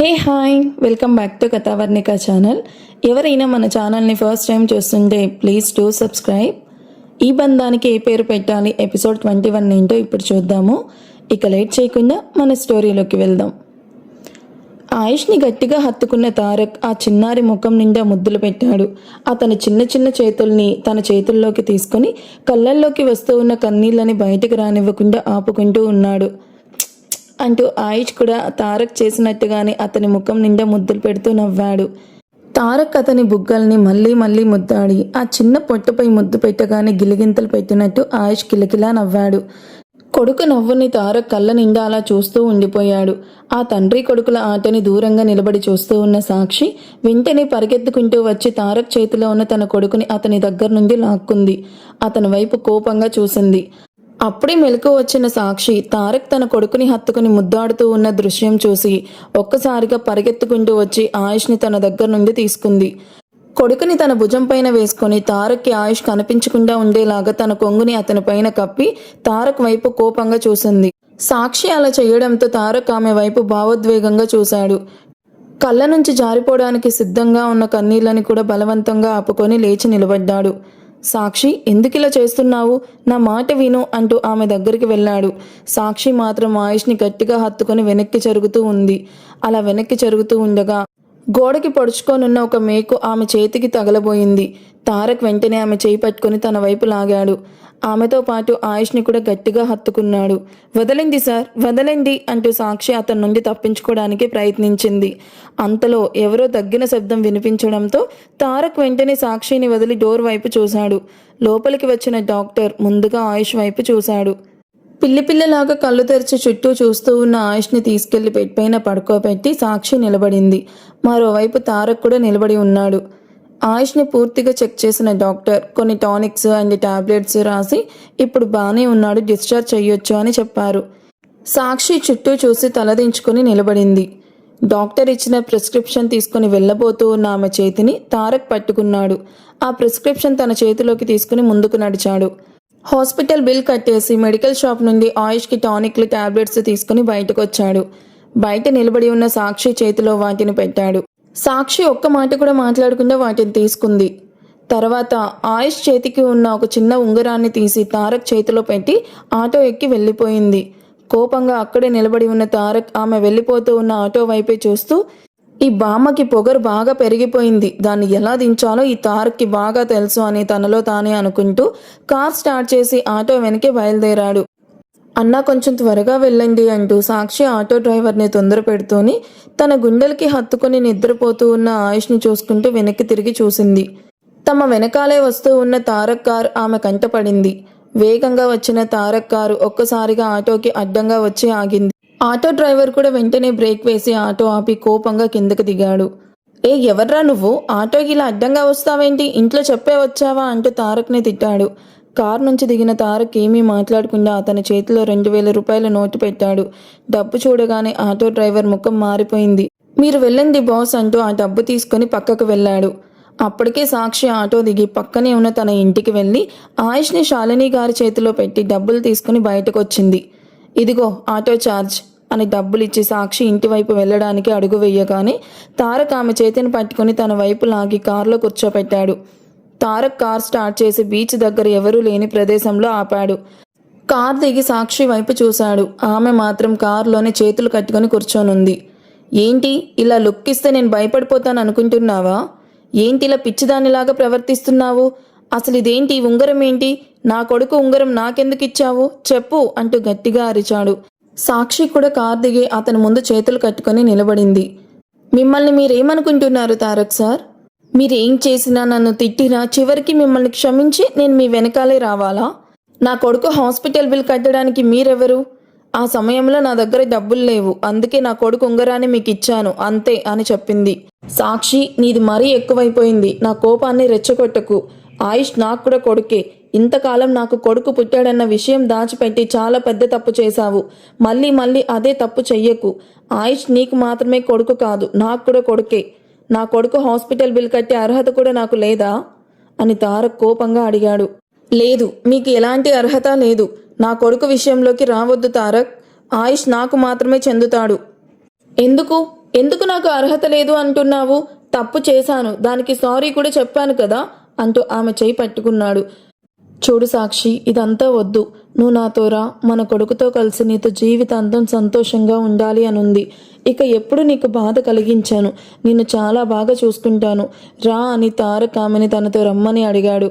Hey hi, welcome back to Kathavarnika channel. ఎవరైనా మన ఛానల్ని ఫస్ట్ టైం చూస్తుంటే ప్లీజ్ డూ సబ్స్క్రైబ్. ఈ బంధానికి ఏ పేరు పెట్టాలి ఎపిసోడ్ 21 ఏంటో ఇప్పుడు చూద్దాము. ఇక లేట్ చేయకుండా మన స్టోరీలోకి వెళ్దాం. ఆయుష్ని గట్టిగా హత్తుకున్న తారక్ ఆ చిన్నారి ముఖం నిండా ముద్దులు పెట్టాడు. అతని చిన్న చిన్న చేతుల్ని తన చేతుల్లోకి తీసుకొని కళ్ళల్లోకి వస్తూ ఉన్న కన్నీళ్ళని బయటకు రానివ్వకుండా ఆపుకుంటూ ఉన్నాడు. అంటూ ఆయుష్ కూడా తారక్ చేసినట్టుగానే అతని ముఖం నిండా ముద్దులు పెడుతూ నవ్వాడు. తారక్ అతని బుగ్గల్ని మళ్ళీ మళ్ళీ ముద్దాడి ఆ చిన్న పొట్టపై ముద్దు పెట్టగానే గిలిగింతలు పెట్టినట్టు ఆయుష్ కిలకిలా నవ్వాడు. కొడుకు నవ్వుని తారక్ కళ్ళ నిండా అలా చూస్తూ ఉండిపోయాడు. ఆ తండ్రి కొడుకుల ఆటని దూరంగా నిలబడి చూస్తూ ఉన్న సాక్షి వెంటనే పరిగెత్తుకుంటూ వచ్చి తారక్ చేతిలో ఉన్న తన కొడుకుని అతని దగ్గర నుండి లాక్కుంది. అతని వైపు కోపంగా చూసింది. అప్పుడే మెలకు వచ్చిన సాక్షి తారక్ తన కొడుకుని హత్తుకుని ముద్దాడుతూ ఉన్న దృశ్యం చూసి ఒక్కసారిగా పరిగెత్తుకుంటూ వచ్చి ఆయుష్ని తన దగ్గర నుండి తీసుకుంది. కొడుకుని తన భుజం పైన వేసుకుని తారక్కి ఆయుష్ కనిపించకుండా ఉండేలాగా తన కొంగుని అతని పైన కప్పి తారక్ వైపు కోపంగా చూసింది. సాక్షి అలా చేయడంతో తారక్ ఆమె వైపు భావోద్వేగంగా చూశాడు. కళ్ళ నుంచి జారిపోవడానికి సిద్ధంగా ఉన్న కన్నీళ్ళని కూడా బలవంతంగా ఆపుకొని లేచి నిలబడ్డాడు. సాక్షి, ఎందుకిలా చేస్తున్నావు? నా మాట విను అంటూ ఆమె దగ్గరికి వెళ్ళాడు. సాక్షి మాత్రం ఆయుష్ని గట్టిగా హత్తుకొని వెనక్కి జరుగుతూ ఉంది. అలా వెనక్కి జరుగుతూ ఉండగా గోడకి పొడుచుకొనున్న ఒక మేకు ఆమె చేతికి తగలబోయింది. తారక్ వెంటనే ఆమె చేయి పట్టుకొని తన వైపు లాగాడు. ఆమెతో పాటు ఆయుష్ని కూడా గట్టిగా హత్తుకున్నాడు. వదలండి సార్, వదలండి అంటూ సాక్షి అతని నుండి తప్పించుకోవడానికి ప్రయత్నించింది. అంతలో ఎవరో తగ్గిన శబ్దం వినిపించడంతో తారక్ వెంటనే సాక్షిని వదిలి డోర్ వైపు చూశాడు. లోపలికి వచ్చిన డాక్టర్ ముందుగా ఆయుష్ వైపు చూశాడు. పిల్లిపిల్లలాగా కళ్ళు తెరిచి చుట్టూ చూస్తూ ఉన్న ఆయుష్ని తీసుకెళ్లి బెడ్ పైన పడుకోబెట్టి సాక్షి నిలబడింది. మరోవైపు తారక్ కూడా నిలబడి ఉన్నాడు. ఆయుష్ని పూర్తిగా చెక్ చేసిన డాక్టర్ కొన్ని టానిక్స్ అండ్ టాబ్లెట్స్ రాసి ఇప్పుడు బాగానే ఉన్నాడు, డిశ్చార్జ్ చెయ్యొచ్చు అని చెప్పారు. సాక్షి చుట్టూ చూసి తలదించుకుని నిలబడింది. డాక్టర్ ఇచ్చిన ప్రిస్క్రిప్షన్ తీసుకుని వెళ్ళబోతూ ఉన్న ఆమె చేతిని తారక్ పట్టుకున్నాడు. ఆ ప్రిస్క్రిప్షన్ తన చేతిలోకి తీసుకుని ముందుకు నడిచాడు. హాస్పిటల్ బిల్ కట్టేసి మెడికల్ షాప్ నుండి ఆయుష్కి టానిక్లు టాబ్లెట్స్ తీసుకుని బయటకు వచ్చాడు. బయట నిలబడి ఉన్న సాక్షి చేతిలో వాటిని పెట్టాడు. సాక్షి ఒక్క మాట కూడా మాట్లాడకుండా వాటిని తీసుకుంది. తర్వాత ఆయుష్ చేతికి ఉన్న ఒక చిన్న ఉంగరాన్ని తీసి తారక్ చేతిలో పెట్టి ఆటో ఎక్కి వెళ్ళిపోయింది. కోపంగా అక్కడే నిలబడి ఉన్న తారక్ ఆమె వెళ్ళిపోతూ ఉన్న ఆటో వైపే చూస్తూ, ఈ బామ్మకి పొగరు బాగా పెరిగిపోయింది, దాన్ని ఎలా దించాలో ఈ తారక్కి బాగా తెలుసు అని తనలో తానే అనుకుంటూ కార్ స్టార్ట్ చేసి ఆటో వెనకే బయలుదేరాడు. అన్నా, కొంచెం త్వరగా వెళ్ళండి అంటూ సాక్షి ఆటో డ్రైవర్ని తొందర పెడుతూని తన గుండెలకి హత్తుకుని నిద్రపోతూ ఉన్న ఆయుష్ని చూసుకుంటూ వెనక్కి తిరిగి చూసింది. తమ వెనకాలే వస్తూ ఉన్న తారక్ కార్ ఆమె కంటపడింది. వేగంగా వచ్చిన తారక్ కారు ఒక్కసారిగా ఆటోకి అడ్డంగా వచ్చి ఆగింది. ఆటో డ్రైవర్ కూడా వెంటనే బ్రేక్ వేసి ఆటో ఆపి కోపంగా కిందకి దిగాడు. ఎవర్రా నువ్వు? ఆటోకి ఇలా అడ్డంగా వస్తావేంటి? ఇంట్లో చెప్పే వచ్చావా అంటూ తారక్ని తిట్టాడు. కారు నుంచి దిగిన తారక్ ఏమీ మాట్లాడకుండా అతని చేతిలో 2000 రూపాయల నోటు పెట్టాడు. డబ్బు చూడగానే ఆటో డ్రైవర్ ముఖం మారిపోయింది. మీరు వెళ్ళండి బాస్ అంటూ ఆ డబ్బు తీసుకుని పక్కకు వెళ్ళాడు. అప్పటికే సాక్షి ఆటో దిగి పక్కనే ఉన్న తన ఇంటికి వెళ్ళి ఆయుష్ని శాలిని గారి చేతిలో పెట్టి డబ్బులు తీసుకుని బయటకు వచ్చింది. ఇదిగో ఆటో ఛార్జ్ అని డబ్బులు ఇచ్చి సాక్షి ఇంటి వైపు వెళ్ళడానికి అడుగు వేయగానే తారక్ ఆమె చేతిని పట్టుకుని తన వైపు లాగి కారులో కూర్చోపెట్టాడు. తారక్ కార్ స్టార్ట్ చేసి బీచ్ దగ్గర ఎవరూ లేని ప్రదేశంలో ఆపాడు. కార్ దిగి సాక్షి వైపు చూశాడు. ఆమె మాత్రం కారులోనే చేతులు కట్టుకొని కూర్చొనుంది. ఏంటి ఇలా లుక్ ఇస్తే నేను భయపడిపోతాను అనుకుంటున్నావా? ఏంటి ఇలా పిచ్చిదానిలాగా ప్రవర్తిస్తున్నావు? అసలు ఇదేంటి? ఉంగరం ఏంటి? నా కొడుకు ఉంగరం నాకెందుకు ఇచ్చావు? చెప్పు అంటూ గట్టిగా అరిచాడు. సాక్షి కూడా కార్ దిగి అతని ముందు చేతులు కట్టుకొని నిలబడింది. మిమ్మల్ని మీరేమనుకుంటున్నారు తారక్ సార్? మీరేం చేసినా, నన్ను తిట్టినా చివరికి మిమ్మల్ని క్షమించి నేను మీ వెనకాలే రావాలా? నా కొడుకు హాస్పిటల్ బిల్ కట్టడానికి మీరెవరు? ఆ సమయంలో నా దగ్గర డబ్బులు లేవు, అందుకే నా కొడుకు ఉంగరాన్ని మీకు ఇచ్చాను అంతే అని చెప్పింది. సాక్షి, నీది మరీ ఎక్కువైపోయింది. నా కోపాన్ని రెచ్చగొట్టకు. ఆయుష్ నాకు కూడా కొడుకే. ఇంతకాలం నాకు కొడుకు పుట్టాడన్న విషయం దాచిపెట్టి చాలా పెద్ద తప్పు చేశావు. మళ్ళీ మళ్ళీ అదే తప్పు చెయ్యకు. ఆయుష్ నీకు మాత్రమే కొడుకు కాదు, నాకు కూడా కొడుకే. నా కొడుకు హాస్పిటల్ బిల్ కట్టే అర్హత కూడా నాకు లేదా అని తారక్ కోపంగా అడిగాడు. లేదు, మీకు ఎలాంటి అర్హత లేదు. నా కొడుకు విషయంలోకి రావద్దు తారక్. ఆయుష్ నాకు మాత్రమే చెందుతాడు. ఎందుకు? ఎందుకు నాకు అర్హత లేదు అంటున్నావు? తప్పు చేశాను, దానికి సారీ కూడా చెప్పాను కదా అంటూ ఆమె చేయి పట్టుకున్నాడు. చూడు సాక్షి, ఇదంతా వద్దు. నువ్వు నాతో రా, మన కొడుకుతో కలిసి నీతో జీవితాంతం సంతోషంగా ఉండాలి అనుంది. ఇక ఎప్పుడు నీకు బాధ కలిగించాను, నిన్ను చాలా బాగా చూసుకుంటాను, రా అని తారక్ ఆమెని తనతో రమ్మని అడిగాడు.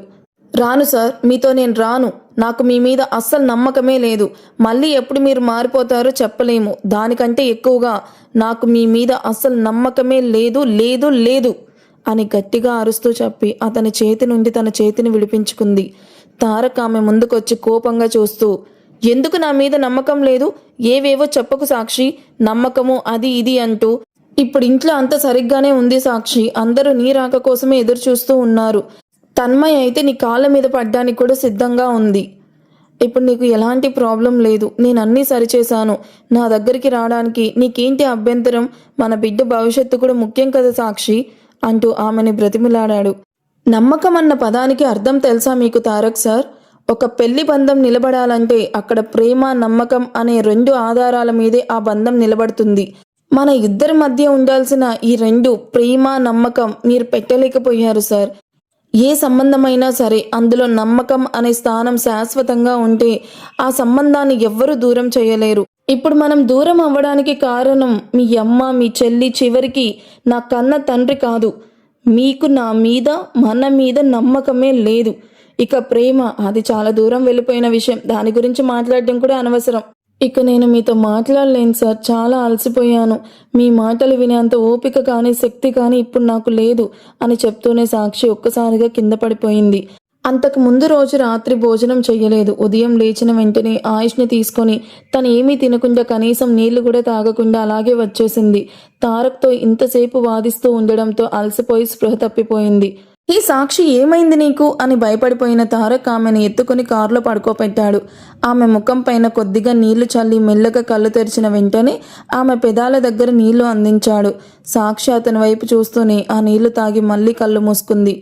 రాను సార్, మీతో నేను రాను. నాకు మీ మీద అస్సలు నమ్మకమే లేదు. మళ్ళీ ఎప్పుడు మీరు మారిపోతారో చెప్పలేము. దానికంటే ఎక్కువగా నాకు మీ మీద అస్సలు నమ్మకమే లేదు లేదు లేదు అని గట్టిగా అరుస్తూ చెప్పి అతని చేతి నుండి తన చేతిని విడిపించుకుంది. తారక్ ఆమె ముందుకొచ్చి కోపంగా చూస్తూ, ఎందుకు నా మీద నమ్మకం లేదు? ఏవేవో చెప్పకు సాక్షి, నమ్మకము అది ఇది అంటూ. ఇప్పుడు ఇంట్లో అంత సరిగ్గానే ఉంది సాక్షి, అందరూ నీ రాక కోసమే ఎదురు చూస్తూ ఉన్నారు. తన్మయ్ అయితే నీ కాళ్ళ మీద పడ్డానికి కూడా సిద్ధంగా ఉంది. ఇప్పుడు నీకు ఎలాంటి ప్రాబ్లం లేదు, నేను అన్నీ సరిచేశాను. నా దగ్గరికి రావడానికి నీకేంటి అభ్యంతరం? మన బిడ్డ భవిష్యత్తు కూడా ముఖ్యం కదా సాక్షి అంటూ ఆమెని బ్రతిమిలాడాడు. నమ్మకం అన్న పదానికి అర్థం తెలుసా మీకు తారక్ సార్? ఒక పెళ్లి బంధం నిలబడాలంటే అక్కడ ప్రేమ నమ్మకం అనే రెండు ఆధారాల మీదే ఆ బంధం నిలబడుతుంది. మన ఇద్దరి మధ్య ఉండాల్సిన ఈ రెండు, ప్రేమ నమ్మకం, మీరు పెట్టలేకపోయారు సార్. ఏ సంబంధమైనా సరే అందులో నమ్మకం అనే స్థానం శాశ్వతంగా ఉంటే ఆ సంబంధాన్ని ఎవ్వరూ దూరం చేయలేరు. ఇప్పుడు మనం దూరం అవ్వడానికి కారణం మీ అమ్మ, మీ చెల్లి, చివరికి నా కన్న తండ్రి కాదు. మీకు నా మీద, మన మీద నమ్మకమే లేదు. ఇక ప్రేమ, అది చాలా దూరం వెళ్ళిపోయిన విషయం. దాని గురించి మాట్లాడడం కూడా అనవసరం. ఇక నేను మీతో మాట్లాడలేను సార్, చాలా అలసిపోయాను. మీ మాటలు వినేంత ఓపిక కానీ శక్తి కానీ ఇప్పుడు నాకు లేదు అని చెప్తూనే సాక్షి ఒక్కసారిగా కింద పడిపోయింది. అంతకు ముందు రోజు రాత్రి భోజనం చెయ్యలేదు. ఉదయం లేచిన వెంటనే ఆయుష్ని తీసుకొని తను ఏమీ తినకుండా కనీసం నీళ్లు కూడా తాగకుండా అలాగే వచ్చేసింది. తారక్తో ఇంతసేపు వాదిస్తూ ఉండడంతో అలసిపోయి స్పృహ తప్పిపోయింది. ఈ సాక్షి, ఏమైంది నీకు అని భయపడిపోయిన తారక్ ఆమెను ఎత్తుకుని కారులో పడుకోపెట్టాడు. ఆమె ముఖం పైన కొద్దిగా నీళ్లు చల్లి మెల్లగా కళ్ళు తెరిచిన వెంటనే ఆమె పెదాల దగ్గర నీళ్లు అందించాడు. సాక్షి అతని వైపు చూస్తూనే ఆ నీళ్లు తాగి మళ్ళీ కళ్ళు మూసుకుంది.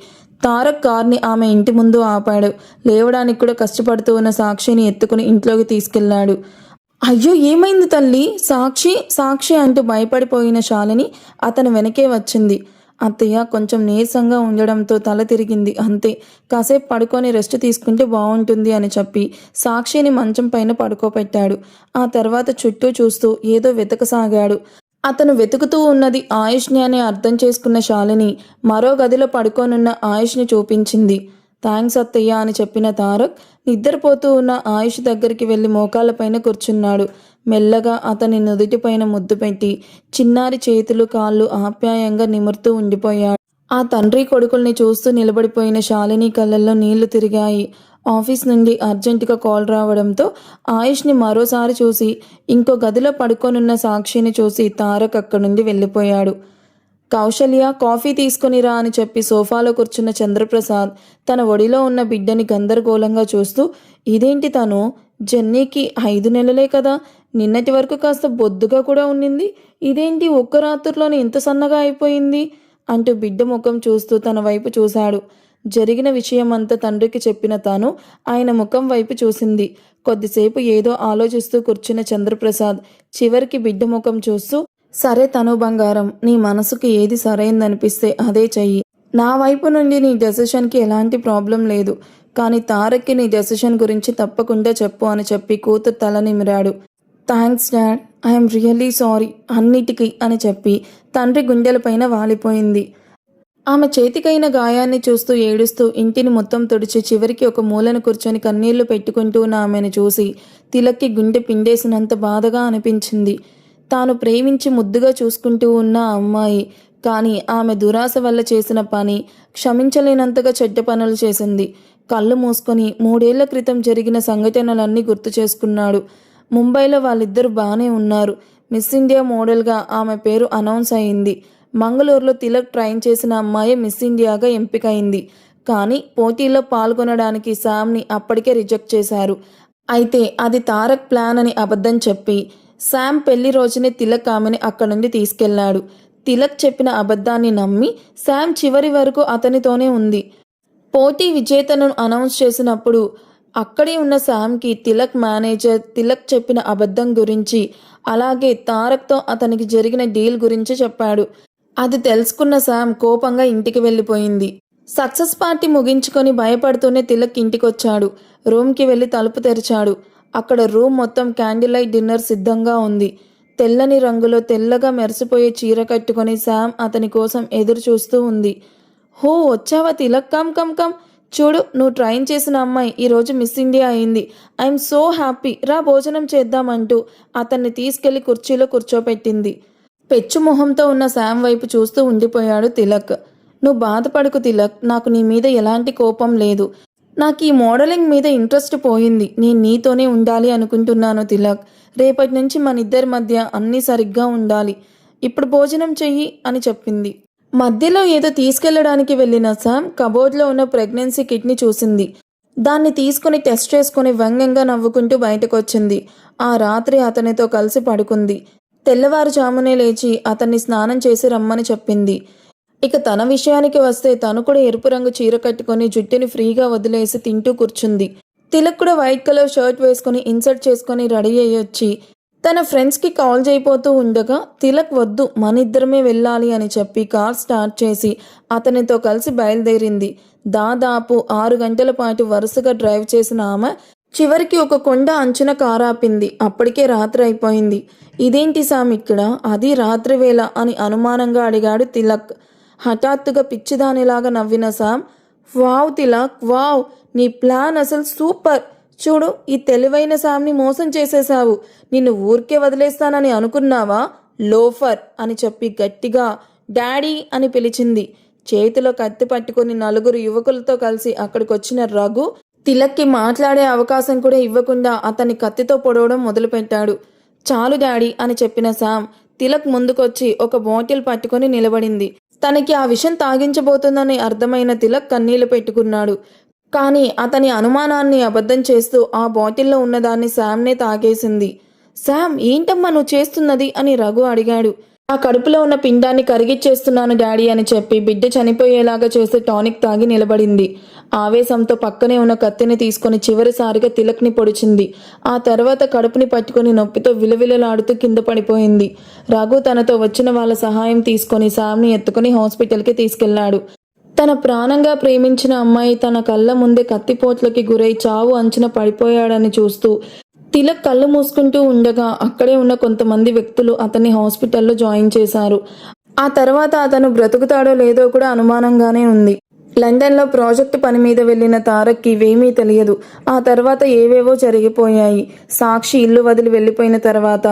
తారక్ కార్ని ఆమె ఇంటి ముందు ఆపాడు. లేవడానికి కూడా కష్టపడుతూ ఉన్న సాక్షిని ఎత్తుకుని ఇంట్లోకి తీసుకెళ్లాడు. అయ్యో, ఏమైంది తల్లి? సాక్షి సాక్షి అంటూ భయపడిపోయిన శాలిని అతని వెనకే వచ్చింది. అత్తయ్య, కొంచెం నీరసంగా ఉండడంతో తల తిరిగింది, అంతే. కాసేపు పడుకొని రెస్ట్ తీసుకుంటే బాగుంటుంది అని చెప్పి సాక్షిని మంచం పైన పడుకోపెట్టాడు. ఆ తర్వాత చుట్టూ చూస్తూ ఏదో వెతకసాగాడు. అతను వెతుకుతూ ఉన్నది ఆయుష్ని అని అర్థం చేసుకున్న శాలిని మరో గదిలో పడుకోనున్న ఆయుష్ని చూపించింది. థ్యాంక్స్ అత్తయ్య అని చెప్పిన తారక్ నిద్రపోతూ ఉన్న ఆయుష్ దగ్గరికి వెళ్ళి మోకాళ్ళపైన కూర్చున్నాడు. మెల్లగా అతని నుదుటిపైన ముద్దు పెట్టి చిన్నారి చేతులు కాళ్ళు ఆప్యాయంగా నిమురుతూ ఉండిపోయాడు. ఆ తండ్రి కొడుకుల్ని చూస్తూ నిలబడిపోయిన శాలిని కళ్ళల్లో నీళ్లు తిరిగాయి. ఆఫీస్ నుండి అర్జెంటుగా కాల్ రావడంతో ఆయుష్ని మరోసారి చూసి ఇంకో గదిలో పడుకొనున్న సాక్షిని చూసి తారక్ అక్కడి నుండి వెళ్ళిపోయాడు. కౌశల్య, కాఫీ తీసుకుని రా అని చెప్పి సోఫాలో కూర్చున్న చంద్రప్రసాద్ తన ఒడిలో ఉన్న బిడ్డని గందరగోళంగా చూస్తూ, ఇదేంటి తను? జెన్నీకి 5 నెలలే కదా, నిన్నటి వరకు కాస్త బొద్దుగా కూడా ఉండింది, ఇదేంటి ఒక్క రాత్రిలోనే ఇంత సన్నగా అయిపోయింది అంటూ బిడ్డ ముఖం చూస్తూ తన వైపు చూశాడు. జరిగిన విషయమంతా తండ్రికి చెప్పిన తాను ఆయన ముఖం వైపు చూసింది. కొద్దిసేపు ఏదో ఆలోచిస్తూ కూర్చున్న చంద్రప్రసాద్ చివరికి బిడ్డ ముఖం చూస్తూ, సరే తను బంగారం, నీ మనసుకి ఏది సరైందనిపిస్తే అదే చెయ్యి. నా వైపు నుండి నీ డెసిషన్కి ఎలాంటి ప్రాబ్లం లేదు. కానీ తారక్కి నీ డెసిషన్ గురించి తప్పకుండా చెప్పు అని చెప్పి కూతురు తల నిమిరాడు. Thanks dad, I'm really sorry అన్నిటికీ అని చెప్పి తండ్రి గుండెలపైన వాలిపోయింది. ఆమె చేతికైన గాయాన్ని చూస్తూ ఏడుస్తూ ఇంటిని మొత్తం తుడిచి చివరికి ఒక మూలను కూర్చొని కన్నీళ్లు పెట్టుకుంటూ ఉన్న ఆమెను చూసి తిలక్కి గుండె పిండేసినంత బాధగా అనిపించింది. తాను ప్రేమించి ముద్దుగా చూసుకుంటూ ఉన్న అమ్మాయి, కానీ ఆమె దురాశ వల్ల చేసిన పని క్షమించలేనంతగా చెడ్డ పనులు చేసింది. కళ్ళు మూసుకొని 3 ఏళ్ల క్రితం జరిగిన సంఘటనలన్నీ గుర్తు చేసుకున్నాడు. ముంబైలో వాళ్ళిద్దరూ బాగానే ఉన్నారు. మిస్ ఇండియా మోడల్గా ఆమె పేరు అనౌన్స్ అయింది. మంగళూరులో తిలక్ ట్రైన్ చేసిన అమ్మాయి మిస్ ఇండియాగా ఎంపికైంది. కానీ పోటీలో పాల్గొనడానికి శామ్ని అప్పటికే రిజెక్ట్ చేశారు. అయితే అది తారక్ ప్లాన్ అని అబద్ధం చెప్పి శామ్ పెళ్లి రోజునే తిలక్ ఆమెని అక్కడి నుండి తీసుకెళ్లాడు. తిలక్ చెప్పిన అబద్ధాన్ని నమ్మి శామ్ చివరి వరకు అతనితోనే ఉంది. పోటీ విజేతను అనౌన్స్ చేసినప్పుడు అక్కడే ఉన్న శామ్కి తిలక్ మేనేజర్ తిలక్ చెప్పిన అబద్ధం గురించి అలాగే తారక్తో అతనికి జరిగిన డీల్ గురించి చెప్పాడు. అది తెలుసుకున్న శామ్ కోపంగా ఇంటికి వెళ్ళిపోయింది. సక్సెస్ పార్టీ ముగించుకొని భయపడుతూనే తిలక్ ఇంటికొచ్చాడు. రూమ్కి వెళ్ళి తలుపు తెరిచాడు. అక్కడ రూమ్ మొత్తం క్యాండిల్ లైట్ డిన్నర్ సిద్ధంగా ఉంది. తెల్లని రంగులో తెల్లగా మెరిసిపోయే చీర కట్టుకొని శామ్ అతని కోసం ఎదురు చూస్తూ ఉంది. హో, వచ్చావా తిలక్, కమ్ కమ్ కమ్. చూడు, నువ్వు ట్రైన్ చేసిన అమ్మాయి ఈరోజు మిస్ ఇండియా అయింది. ఐఎమ్ సో హ్యాపీ, రా భోజనం చేద్దామంటూ అతన్ని తీసుకెళ్లి కుర్చీలో కూర్చోపెట్టింది. పెచ్చు మొహంతో ఉన్న శామ్ వైపు చూస్తూ ఉండిపోయాడు తిలక్. నువ్వు బాధపడకు తిలక్, నాకు నీ మీద ఎలాంటి కోపం లేదు. నాకు ఈ మోడలింగ్ మీద ఇంట్రెస్ట్ పోయింది. నేను నీతోనే ఉండాలి అనుకుంటున్నాను తిలక్. రేపటి నుంచి మన ఇద్దరి మధ్య అన్నీ సరిగ్గా ఉండాలి. ఇప్పుడు భోజనం చెయ్యి అని చెప్పింది. మధ్యలో ఏదో తీసుకెళ్లడానికి వెళ్ళిన శామ్ కబోర్డ్లో ఉన్న ప్రెగ్నెన్సీ కిట్ని చూసింది. దాన్ని తీసుకుని టెస్ట్ చేసుకుని వ్యంగ్యంగా నవ్వుకుంటూ బయటకొచ్చింది. ఆ రాత్రి అతనితో కలిసి పడుకుంది. తెల్లవారుజామునే లేచి అతన్ని స్నానం చేసి రమ్మని చెప్పింది. ఇక తన విషయానికి వస్తే తను కూడా ఎరుపు రంగు చీర కట్టుకుని జుట్టుని ఫ్రీగా వదిలేసి తింటూ కూర్చుంది. తిలక్ కూడా వైట్ కలర్ షర్ట్ వేసుకుని ఇన్సర్ట్ చేసుకుని రెడీ అయ్యొచ్చి తన ఫ్రెండ్స్కి కాల్ చేయబోతూ ఉండగా తిలక్ వద్దు, మన ఇద్దరమే వెళ్ళాలి అని చెప్పి కార్ స్టార్ట్ చేసి అతనితో కలిసి బయలుదేరింది. దాదాపు 6 గంటల పాటు వరుసగా డ్రైవ్ చేసిన ఆమె చివరికి ఒక కొండ అంచున కారాపింది. అప్పటికే రాత్రి అయిపోయింది. ఇదేంటి సామ్ ఇక్కడ, అది రాత్రి వేళ అని అనుమానంగా అడిగాడు తిలక్. హఠాత్తుగా పిచ్చిదానిలాగా నవ్విన సామ్, వావ్ తిలక్, వావ్, నీ ప్లాన్ అసలు సూపర్. చూడు, ఈ తెలివైన సామ్ని మోసం చేసేశావు. నిన్ను ఊరికే వదిలేస్తానని అనుకున్నావా, లోఫర్ అని చెప్పి గట్టిగా డాడీ అని పిలిచింది. చేతిలో కత్తి పట్టుకుని 4 యువకులతో కలిసి అక్కడికొచ్చిన రఘు తిలక్కి మాట్లాడే అవకాశం కూడా ఇవ్వకుండా అతన్ని కత్తితో పొడవడం మొదలుపెట్టాడు. చాలు డాడీ అని చెప్పిన శామ్ తిలక్ ముందుకొచ్చి ఒక బాటిల్ పట్టుకొని నిలబడింది. తనకి ఆ విషయం తాగించబోతుందని అర్థమైన తిలక్ కన్నీళ్లు పెట్టుకున్నాడు. కానీ అతని అనుమానాన్ని అబద్ధం చేస్తూ ఆ బాటిల్లో ఉన్నదాన్ని శామ్నే తాగేసింది. శామ్, ఏంటమ్మా నువ్వు చేస్తున్నది అని రఘు అడిగాడు. ఆ కడుపులో ఉన్న పిండాన్ని కరిగిచ్చేస్తున్నాను డాడీ అని చెప్పి బిడ్డ చనిపోయేలాగా చేసే టానిక్ తాగి నిలబడింది. ఆవేశంతో పక్కనే ఉన్న కత్తిని తీసుకుని చివరిసారిగా తిలక్ని పొడిచింది. ఆ తర్వాత కడుపుని పట్టుకుని నొప్పితో విలవిలలాడుతూ కింద పడిపోయింది. రఘు తనతో వచ్చిన వాళ్ళ సహాయం తీసుకొని శామ్ని ఎత్తుకుని హాస్పిటల్కి తీసుకెళ్లాడు. తన ప్రాణంగా ప్రేమించిన అమ్మాయి తన కళ్ళ ముందే కత్తిపోట్లకి గురై చావు అంచున పడిపోయాడని చూస్తూ తిలక్ కళ్ళు మూసుకుంటూ ఉండగా అక్కడే ఉన్న కొంతమంది వ్యక్తులు అతన్ని హాస్పిటల్లో జాయిన్ చేశారు. ఆ తర్వాత అతను బ్రతుకుతాడో లేదో కూడా అనుమానంగానే ఉంది. లండన్లో ప్రాజెక్టు పని మీద వెళ్ళిన తారక్కి ఇవేమీ తెలియదు. ఆ తర్వాత ఏవేవో జరిగిపోయాయి. సాక్షి ఇల్లు వదిలి వెళ్ళిపోయిన తర్వాత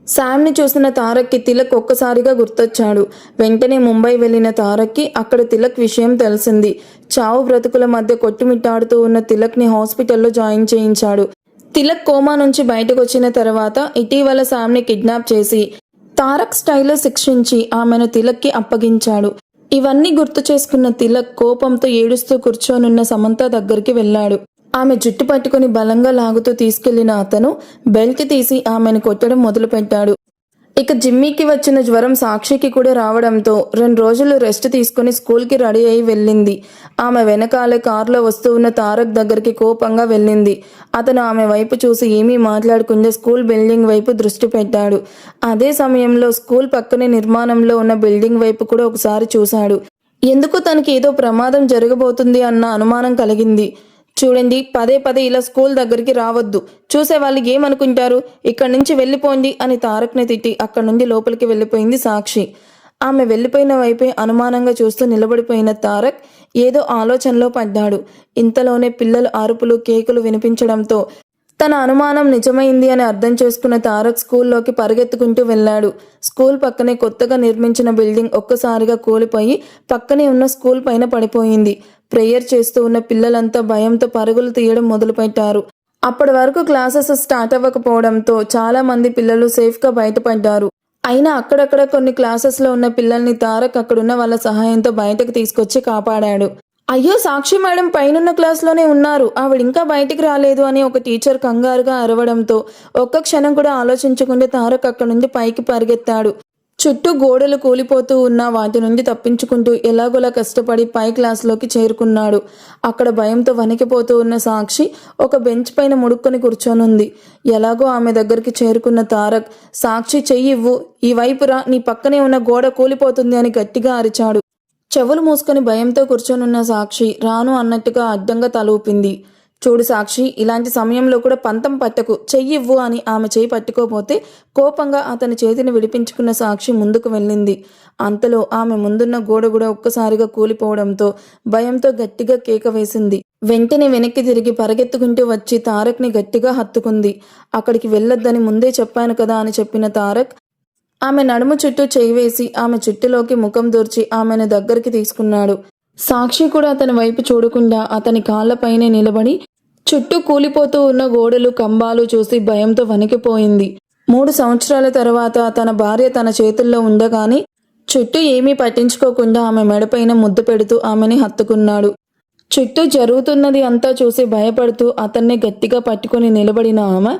శామ్ని చూసిన తారక్కి తిలక్ ఒక్కసారిగా గుర్తొచ్చాడు. వెంటనే ముంబై వెళ్ళిన తారక్కి అక్కడ తిలక్ విషయం తెలిసింది. చావు బ్రతుకుల మధ్య కొట్టుమిట్టాడుతూ ఉన్న తిలక్ని హాస్పిటల్లో జాయిన్ చేయించాడు. తిలక్ కోమా నుంచి బయటకు వచ్చిన తర్వాత ఇటీవల శామ్ని కిడ్నాప్ చేసి తారక్ స్టైల్లో శిక్షించి ఆమెను తిలక్కి అప్పగించాడు. ఇవన్నీ గుర్తు చేసుకున్న తిలక్ కోపంతో ఏడుస్తూ కూర్చోనున్న సమంత దగ్గరికి వెళ్ళాడు. ఆమె జుట్టు పట్టుకుని బలంగా లాగుతూ తీసుకెళ్లిన అతను బెల్ట్ తీసి ఆమెను కొట్టడం మొదలుపెట్టాడు. ఇక జిమ్మీకి వచ్చిన జ్వరం సాక్షికి కూడా రావడంతో 2 రోజులు రెస్ట్ తీసుకుని స్కూల్కి రెడీ అయి వెళ్ళింది. ఆమె వెనకాలే కారులో వస్తూ ఉన్న తారక్ దగ్గరికి కోపంగా వెళ్ళింది. అతను ఆమె వైపు చూసి ఏమీ మాట్లాడకుండా స్కూల్ బిల్డింగ్ వైపు దృష్టి పెట్టాడు. అదే సమయంలో స్కూల్ పక్కనే నిర్మాణంలో ఉన్న బిల్డింగ్ వైపు కూడా ఒకసారి చూశాడు. ఎందుకు తనకి ఏదో ప్రమాదం జరగబోతుంది అన్న అనుమానం కలిగింది. చూడండి, పదే పదే ఇలా స్కూల్ దగ్గరికి రావద్దు. చూసే వాళ్ళు ఏమనుకుంటారు, ఇక్కడి నుంచి వెళ్ళిపోండి అని తారక్ని తిట్టి అక్కడి నుండి లోపలికి వెళ్ళిపోయింది సాక్షి. ఆమె వెళ్ళిపోయిన వైపే అనుమానంగా చూస్తూ నిలబడిపోయిన తారక్ ఏదో ఆలోచనలో పడ్డాడు. ఇంతలోనే పిల్లల అరుపులు కేకులు వినిపించడంతో తన అనుమానం నిజమైంది అని అర్థం చేసుకున్న తారక్ స్కూల్లోకి పరిగెత్తుకుంటూ వెళ్ళాడు. స్కూల్ పక్కనే కొత్తగా నిర్మించిన బిల్డింగ్ ఒక్కసారిగా కూలిపోయి పక్కనే ఉన్న స్కూల్ పైన పడిపోయింది. ప్రేయర్ చేస్తూ ఉన్న పిల్లలంతా భయంతో పరుగులు తీయడం మొదలుపెట్టారు. అప్పటి వరకు క్లాసెస్ స్టార్ట్ అవ్వకపోవడంతో చాలా మంది పిల్లలు సేఫ్గా బయటపడ్డారు. అయినా అక్కడక్కడ కొన్ని క్లాసెస్లో ఉన్న పిల్లల్ని తారక్ అక్కడున్న వాళ్ళ సహాయంతో బయటకు తీసుకొచ్చి కాపాడాడు. అయ్యో, సాక్షి మేడం పైనున్న క్లాస్లోనే ఉన్నారు, ఆవిడ ఇంకా బయటికి రాలేదు అని ఒక టీచర్ కంగారుగా అరవడంతో ఒక్క క్షణం కూడా ఆలోచించకుండా తారక్ అక్కడి నుండి పైకి పరిగెత్తాడు. చుట్టూ గోడలు కూలిపోతూ ఉన్నా వాటి నుండి తప్పించుకుంటూ ఎలాగోలా కష్టపడి పై క్లాస్లోకి చేరుకున్నాడు. అక్కడ భయంతో వణికిపోతూ ఉన్న సాక్షి ఒక బెంచ్ పైన ముడుక్కొని కూర్చొనుంది. ఎలాగో ఆమె దగ్గరికి చేరుకున్న తారక్, సాక్షి చెయ్యివ్వు, ఈ వైపురా, నీ పక్కనే ఉన్న గోడ కూలిపోతుంది అని గట్టిగా అరిచాడు. చెవులు మూసుకొని భయంతో కూర్చొనున్న సాక్షి రాను అన్నట్టుగా అడ్డంగా తల ఊపింది. చూడు సాక్షి, ఇలాంటి సమయంలో కూడా పంతం పట్టకు, చెయ్యివ్వు అని ఆమె చేయి పట్టుకోపోతే కోపంగా అతని చేతిని విడిపించుకున్న సాక్షి ముందుకు వెళ్ళింది. అంతలో ఆమె ముందున్న గోడ కూడా ఒక్కసారిగా కూలిపోవడంతో భయంతో గట్టిగా కేక వేసింది. వెంటనే వెనక్కి తిరిగి పరిగెత్తుకుంటూ వచ్చి తారక్ని గట్టిగా హత్తుకుంది. అక్కడికి వెళ్ళొద్దని ముందే చెప్పాను కదా అని చెప్పిన తారక్ ఆమె నడుము చుట్టూ చేయి వేసి ఆమె చుట్టులోకి ముఖం దూర్చి ఆమెను దగ్గరికి తీసుకున్నాడు. సాక్షి కూడా అతని వైపు చూడకుండా అతని కాళ్లపైనే నిలబడి చుట్టూ కూలిపోతూ ఉన్న గోడలు కంబాలు చూసి భయంతో వణికిపోయింది. 3 సంవత్సరాల తర్వాత తన భార్య తన చేతుల్లో ఉండగానే చుట్టూ ఏమీ పట్టించుకోకుండా ఆమె మెడపైన ముద్దు పెడుతూ ఆమెని హత్తుకున్నాడు. చుట్టూ జరుగుతున్నది అంతా చూసి భయపడుతూ అతన్ని గట్టిగా పట్టుకుని నిలబడిన ఆమె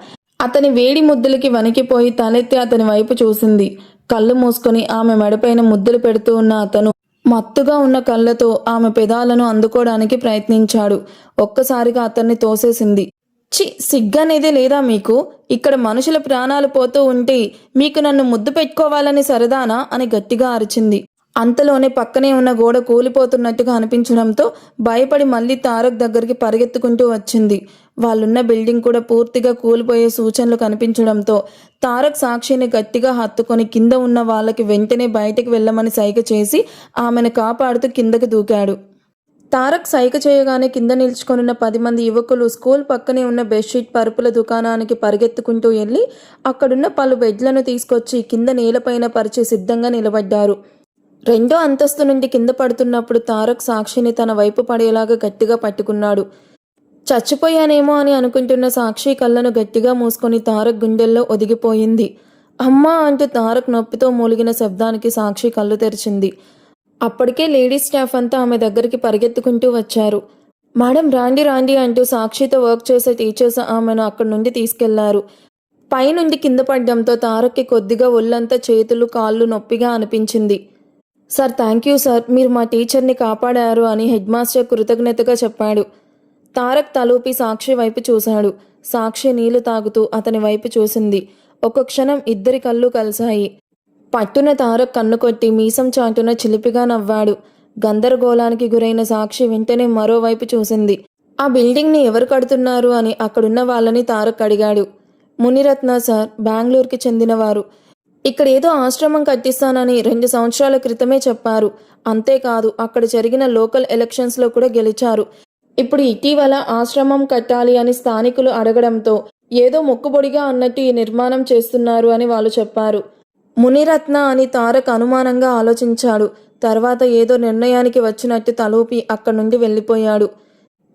అతని వేడి ముద్దులకి వణికిపోయి తలెత్తి అతని వైపు చూసింది. కళ్ళు మూసుకొని ఆమె మెడపైన ముద్దులు పెడుతూ ఉన్న అతను మత్తుగా ఉన్న కళ్ళతో ఆమె పెదాలను అందుకోవడానికి ప్రయత్నించాడు. ఒక్కసారిగా అతన్ని తోసేసింది. చి, సిగ్గనేదే లేదా మీకు? ఇక్కడ మనుషుల ప్రాణాలు పోతూ ఉంటే మీకు నన్ను ముద్దు పెట్టుకోవాలని సరదానా అని గట్టిగా అరిచింది. అంతలోనే పక్కనే ఉన్న గోడ కూలిపోతున్నట్టుగా అనిపించడంతో భయపడి మళ్ళీ తారక్ దగ్గరికి పరిగెత్తుకుంటూ వచ్చింది. వాళ్ళున్న బిల్డింగ్ కూడా పూర్తిగా కూలిపోయే సూచనలు కనిపించడంతో తారక్ సాక్షిని గట్టిగా హత్తుకొని కింద ఉన్న వాళ్ళకి వెంటనే బయటకు వెళ్ళమని సైగ చేసి ఆమెను కాపాడుతూ కిందకి దూకాడు. తారక్ సైగ చేయగానే కింద నిల్చుకొనున్న 10 మంది యువకులు స్కూల్ పక్కనే ఉన్న బెడ్షీట్ పరుపుల దుకాణానికి పరిగెత్తుకుంటూ వెళ్ళి అక్కడున్న పలు బెడ్లను తీసుకొచ్చి కింద నేలపైన పరిచి సిద్ధంగా నిలబడ్డారు. 2వ అంతస్తు నుండి కింద పడుతున్నప్పుడు తారక్ సాక్షిని తన వైపు పడేలాగా గట్టిగా పట్టుకున్నాడు. చచ్చిపోయానేమో అని అనుకుంటున్న సాక్షి కళ్ళను గట్టిగా మూసుకొని తారక్ గుండెల్లో ఒదిగిపోయింది. అమ్మా అంటూ తారక్ నొప్పితో మూలిగిన శబ్దానికి సాక్షి కళ్ళు తెరిచింది. అప్పటికే లేడీస్ స్టాఫ్ అంతా ఆమె దగ్గరికి పరిగెత్తుకుంటూ వచ్చారు. మేడం రాండి రాండి అంటూ సాక్షితో వర్క్ చేసే టీచర్స్ ఆమెను అక్కడి నుండి తీసుకెళ్లారు. పైనుండి కింద పడ్డంతో తారక్కి కొద్దిగా ఒళ్ళంతా చేతులు కాళ్ళు నొప్పిగా అనిపించింది. సార్, థ్యాంక్ యూ సార్, మీరు మా టీచర్ని కాపాడారు అని హెడ్ మాస్టర్ కృతజ్ఞతగా చెప్పాడు. తారక్ తలూపి సాక్షి వైపు చూశాడు. సాక్షి నీళ్లు తాగుతూ అతని వైపు చూసింది. ఒక క్షణం ఇద్దరి కళ్ళు కలిశాయి. పట్టున తారక్ కన్ను కొట్టి మీసం చాటున చిలిపిగా నవ్వాడు. గందరగోళానికి గురైన సాక్షి వెంటనే మరోవైపు చూసింది. ఆ బిల్డింగ్ని ఎవరు కడుతున్నారు అని అక్కడున్న వాళ్ళని తారక్ అడిగాడు. మునిరత్న సార్, బెంగళూరుకి చెందినవారు. ఇక్కడ ఏదో ఆశ్రమం కట్టిస్తానని 2 సంవత్సరాల క్రితమే చెప్పారు. అంతేకాదు అక్కడ జరిగిన లోకల్ ఎలక్షన్స్లో కూడా గెలిచారు. ఇప్పుడు ఇటీవల ఆశ్రమం కట్టాలి అని స్థానికులు అడగడంతో ఏదో మొక్కుబొడిగా అన్నట్టు ఈ నిర్మాణం చేస్తున్నారు అని వాళ్ళు చెప్పారు. మునిరత్న అని తారక్ అనుమానంగా ఆలోచించాడు. తర్వాత ఏదో నిర్ణయానికి వచ్చినట్టు తలూపి అక్కడి నుండి వెళ్ళిపోయాడు.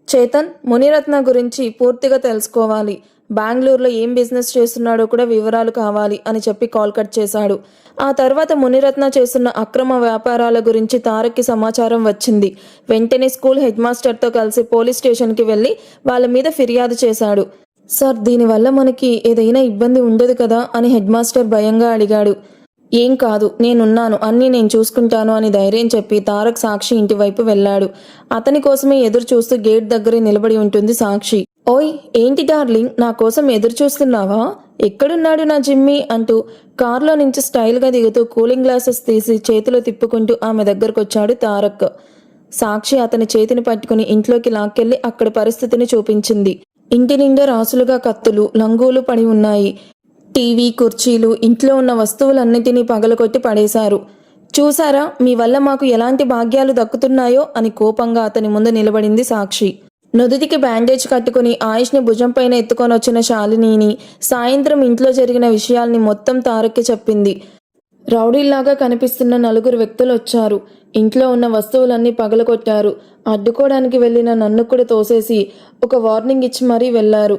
చేతన్, మునిరత్న గురించి పూర్తిగా తెలుసుకోవాలి. బెంగళూరులో ఏం బిజినెస్ చేస్తున్నాడో కూడా వివరాలు కావాలి అని చెప్పి కాల్ కట్ చేశాడు. ఆ తర్వాత మునిరత్న చేస్తున్న అక్రమ వ్యాపారాల గురించి తారక్కి సమాచారం వచ్చింది. వెంటనే స్కూల్ హెడ్ మాస్టర్తో కలిసి పోలీస్ స్టేషన్కి వెళ్ళి వాళ్ళ మీద ఫిర్యాదు చేశాడు. సార్, దీనివల్ల మనకి ఏదైనా ఇబ్బంది ఉండదు కదా అని హెడ్ మాస్టర్ భయంగా అడిగాడు. ఏం కాదు, నేనున్నాను, అన్నీ నేను చూసుకుంటాను అని ధైర్యం చెప్పి తారక్ సాక్షి ఇంటి వైపు వెళ్ళాడు. అతని కోసమే ఎదురు చూస్తూ గేట్ దగ్గరే నిలబడి ఉంటుంది సాక్షి. ఓయ్, ఏంటి డార్లింగ్, నా కోసం ఎదురు చూస్తున్నావా? ఎక్కడున్నాడు నా జిమ్మీ అంటూ కారులో నుంచి స్టైల్గా దిగుతూ కూలింగ్ గ్లాసెస్ తీసి చేతిలో తిప్పుకుంటూ ఆమె దగ్గరకొచ్చాడు తారక్. సాక్షి అతని చేతిని పట్టుకుని ఇంట్లోకి లాక్కెళ్లి అక్కడ పరిస్థితిని చూపించింది. ఇంటి నిండా రాసులుగా కత్తులు, లంగూలు పడి ఉన్నాయి. టీవీ, కుర్చీలు, ఇంట్లో ఉన్న వస్తువులన్నిటినీ పగలగొట్టి పడేశారు. చూసారా, మీ వల్ల మాకు ఎలాంటి భాగ్యాలు దక్కుతున్నాయో అని కోపంగా అతని ముందు నిలబడింది సాక్షి. నుదుటికి బ్యాండేజ్ కట్టుకుని ఆయుష్ని భుజంపైన ఎత్తుకొని వచ్చిన శాలినిని సాయంత్రం ఇంట్లో జరిగిన విషయాల్ని మొత్తం తారక్కి చెప్పింది. రౌడీల్లాగా కనిపిస్తున్న 4 వ్యక్తులు వచ్చారు. ఇంట్లో ఉన్న వస్తువులన్నీ పగలగొట్టారు. అడ్డుకోవడానికి వెళ్ళిన నన్ను కూడా తోసేసి ఒక వార్నింగ్ ఇచ్చి మరీ వెళ్లారు.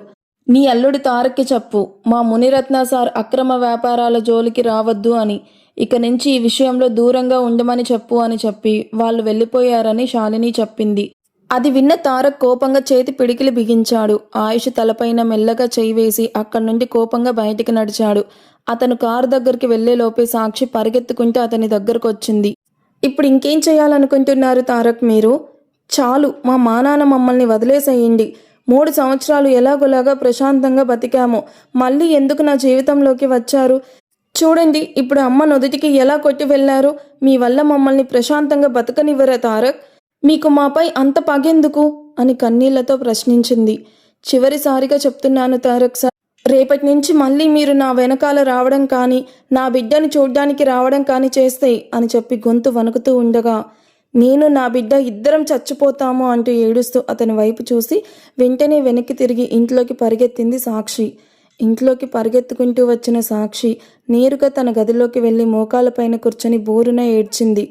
నీ అల్లుడు తారక్కి చెప్పు, మా మునిరత్న సార్ అక్రమ వ్యాపారాల జోలికి రావద్దు అని, ఇక నుంచి ఈ విషయంలో దూరంగా ఉండమని చెప్పు అని చెప్పి వాళ్ళు వెళ్ళిపోయారని శాలిని చెప్పింది. అది విన్న తారక్ కోపంగా చేతి పిడికిలి బిగించాడు. ఆయుష్ తలపైన మెల్లగా చేయి వేసి అక్కడి నుండి కోపంగా బయటికి నడిచాడు. అతను కారు దగ్గరికి వెళ్లేలోపే సాక్షి పరిగెత్తుకుంటూ అతని దగ్గరకు వచ్చింది. ఇప్పుడు ఇంకేం చేయాలనుకుంటున్నారు తారక్ మీరు? చాలు, మా నాన్న మమ్మల్ని వదిలేసేయండి. 3 సంవత్సరాలు ఎలాగోలాగా ప్రశాంతంగా బతికాము. మళ్ళీ ఎందుకు నా జీవితంలోకి వచ్చారు? చూడండి ఇప్పుడు అమ్మ నుదుటికి ఎలా కొట్టి వెళ్లారు. మీ వల్ల మమ్మల్ని ప్రశాంతంగా బతకనివ్వరా తారక్? మీకు మాపై అంత పగెందుకు అని కన్నీళ్లతో ప్రశ్నించింది. చివరిసారిగా చెప్తున్నాను తారక్ సార్, రేపటి నుంచి మళ్ళీ మీరు నా వెనకాల రావడం కానీ నా బిడ్డని చూడ్డానికి రావడం కానీ చేస్తే అని చెప్పి గొంతు వణుకుతూ ఉండగా, నేను నా బిడ్డ ఇద్దరం చచ్చిపోతాము అంటూ ఏడుస్తూ అతని వైపు చూసి వెంటనే వెనక్కి తిరిగి ఇంట్లోకి పరిగెత్తింది సాక్షి. ఇంట్లోకి పరిగెత్తుకుంటూ వచ్చిన సాక్షి నేరుగా తన గదిలోకి వెళ్ళి మోకాళ్ళపైన కూర్చొని బోరున ఏడ్చింది.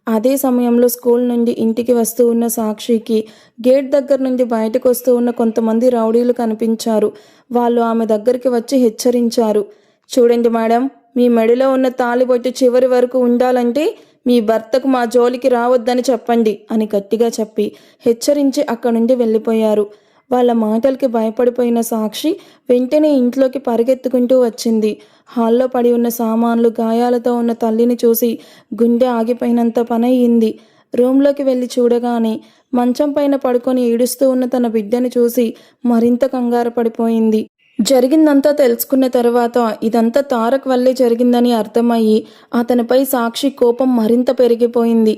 అదే సమయంలో స్కూల్ నుండి ఇంటికి వస్తూ ఉన్న సాక్షికి గేట్ దగ్గర నుండి బయటకు వస్తూ ఉన్న కొంతమంది రౌడీలు కనిపించారు. వాళ్ళు ఆమె దగ్గరికి వచ్చి హెచ్చరించారు. చూడండి మేడం, మీ మెడలో ఉన్న తాళిబొట్టు చివరి వరకు ఉండాలంటే మీ భర్తకు మా జోలికి రావద్దని చెప్పండి అని గట్టిగా చెప్పి హెచ్చరించి అక్కడి నుండి వెళ్ళిపోయారు. వాళ్ళ మాటలకి భయపడిపోయిన సాక్షి వెంటనే ఇంట్లోకి పరిగెత్తుకుంటూ వచ్చింది. హాల్లో పడి ఉన్న సామాన్లు, గాయాలతో ఉన్న తల్లిని చూసి గుండె ఆగిపోయినంత పనయ్యింది. రూమ్లోకి వెళ్ళి చూడగానే మంచం పైన పడుకొని ఏడుస్తూ ఉన్న తన బిడ్డని చూసి మరింత కంగారు పడిపోయింది. జరిగిందంతా తెలుసుకున్న తర్వాత ఇదంతా తారక్ వల్లే జరిగిందని అర్థమయ్యి అతనిపై సాక్షి కోపం మరింత పెరిగిపోయింది.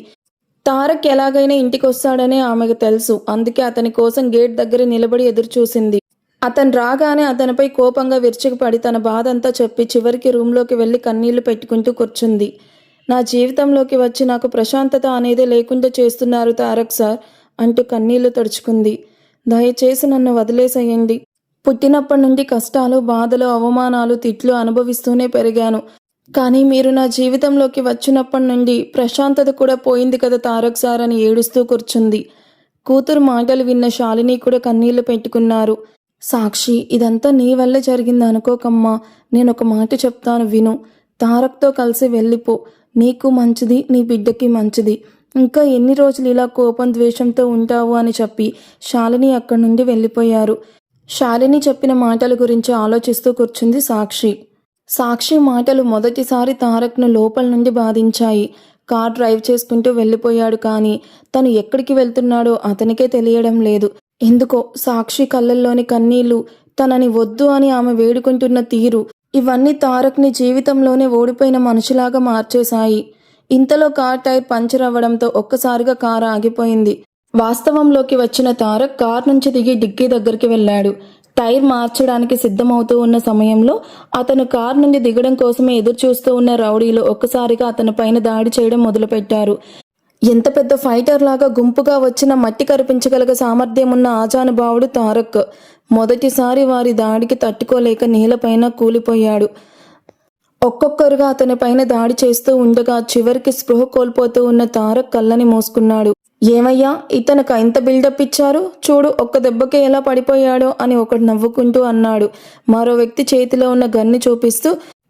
తారక్ ఎలాగైనా ఇంటికి వస్తాడని ఆమెకు తెలుసు. అందుకే అతని కోసం గేట్ దగ్గర నిలబడి ఎదురుచూసింది. అతను రాగానే అతనిపై కోపంగా విరుచుకుపడి తన బాధ అంతా చెప్పి చివరికి రూమ్లోకి వెళ్ళి కన్నీళ్లు పెట్టుకుంటూ కూర్చుంది. నా జీవితంలోకి వచ్చి నాకు ప్రశాంతత అనేది లేకుండా చేస్తున్నారు తారక్ సార్ అంటూ కన్నీళ్లు తుడుచుకుంది. దయచేసి నన్ను వదిలేసేయండి. పుట్టినప్పటి నుండి కష్టాలు, బాధలు, అవమానాలు, తిట్లు అనుభవిస్తూనే పెరిగాను. కానీ మీరు నా జీవితంలోకి వచ్చినప్పటి నుండి ప్రశాంతత కూడా పోయింది కదా తారక్ సార్ అని ఏడుస్తూ కూర్చుంది. కూతురు మాటలు విన్న శాలిని కూడా కన్నీళ్లు పెట్టుకున్నారు. సాక్షి, ఇదంతా నీ వల్లే జరిగింది అనుకోకమ్మా. నేను ఒక మాట చెప్తాను విను. తారక్తో కలిసి వెళ్ళిపో. నీకు మంచిది, నీ బిడ్డకి మంచిది. ఇంకా ఎన్ని రోజులు ఇలా కోపం, ద్వేషంతో ఉంటావు అని చెప్పి శాలిని అక్కడి నుండి వెళ్ళిపోయారు. శాలిని చెప్పిన మాటల గురించి ఆలోచిస్తూ కూర్చుంది సాక్షి. సాక్షి మాటలు మొదటిసారి తారక్ను లోపల నుండి బాధించాయి. కార్ డ్రైవ్ చేసుకుంటూ వెళ్ళిపోయాడు. కానీ తను ఎక్కడికి వెళ్తున్నాడో అతనికే తెలియడం లేదు. ఎందుకో సాక్షి కళ్ళల్లోని కన్నీళ్లు, తనని వద్దు అని ఆమె వేడుకుంటున్న తీరు, ఇవన్నీ తారక్ని జీవితంలోనే ఓడిపోయిన మనిషిలాగా మార్చేశాయి. ఇంతలో కార్ టైర్ పంచర్ అవ్వడంతో ఒక్కసారిగా కారు ఆగిపోయింది. వాస్తవంలోకి వచ్చిన తారక్ కార్ నుంచి దిగి డిక్కీ దగ్గరికి వెళ్ళాడు. టైర్ మార్చడానికి సిద్ధమవుతూ ఉన్న సమయంలో అతను కార్ నుండి దిగడం కోసమే ఎదురు చూస్తూ ఉన్న రౌడీలు ఒక్కసారిగా అతని పైన దాడి చేయడం మొదలుపెట్టారు. ఎంత పెద్ద ఫైటర్ లాగా గుంపుగా వచ్చిన మట్టి కరిపించగల సామర్థ్యం ఉన్న ఆజానుభావుడు తారక్. మొదటిసారి వారి దాడికి తట్టుకోలేక నేలపైన కూలిపోయాడు. ఒక్కొక్కరుగా అతని పైన దాడి చేస్తూ ఉండగా చివరికి స్పృహ కోల్పోతూ ఉన్న తారక్ కళ్ళని మూసుకున్నాడు. ఏమయ్యా, ఇతనికి ఇంత బిల్డప్ ఇచ్చారు చూడు, ఒక్క దెబ్బకే ఎలా పడిపోయాడో అని ఒకడు నవ్వుకుంటూ అన్నాడు. మరో వ్యక్తి చేతిలో ఉన్న గన్ని చూపిస్తూ,